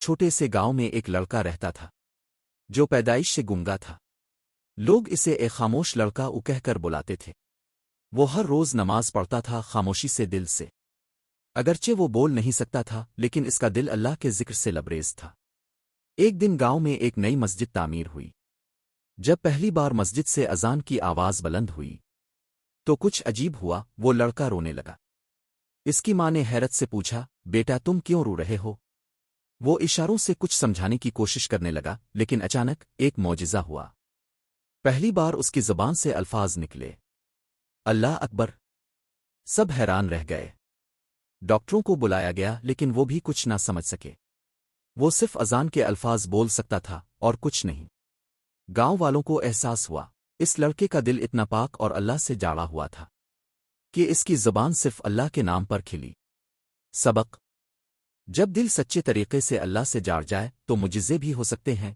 چھوٹے سے گاؤں میں ایک لڑکا رہتا تھا جو پیدائش سے گنگا تھا۔ لوگ اسے ایک خاموش لڑکا کہہ کر بلاتے تھے۔ وہ ہر روز نماز پڑھتا تھا خاموشی سے دل سے۔ اگرچہ وہ بول نہیں سکتا تھا لیکن اس کا دل اللہ کے ذکر سے لبریز تھا۔ ایک دن گاؤں میں ایک نئی مسجد تعمیر ہوئی۔ جب پہلی بار مسجد سے اذان کی آواز بلند ہوئی تو کچھ عجیب ہوا، وہ لڑکا رونے لگا۔ اس کی ماں نے حیرت سے پوچھا، بیٹا تم کیوں رو رہے ہو؟ وہ اشاروں سے کچھ سمجھانے کی کوشش کرنے لگا لیکن اچانک ایک معجزہ ہوا۔ پہلی بار اس کی زبان سے الفاظ نکلے، اللہ اکبر! سب حیران رہ گئے۔ ڈاکٹروں کو بلایا گیا لیکن وہ بھی کچھ نہ سمجھ سکے۔ وہ صرف اذان کے الفاظ بول سکتا تھا اور کچھ نہیں۔ گاؤں والوں کو احساس ہوا اس لڑکے کا دل اتنا پاک اور اللہ سے جاڑا ہوا تھا کہ اس کی زبان صرف اللہ کے نام پر کھلی۔ سبق: جب دل سچے طریقے سے اللہ سے جاڑ جائے تو معجزے بھی ہو سکتے ہیں۔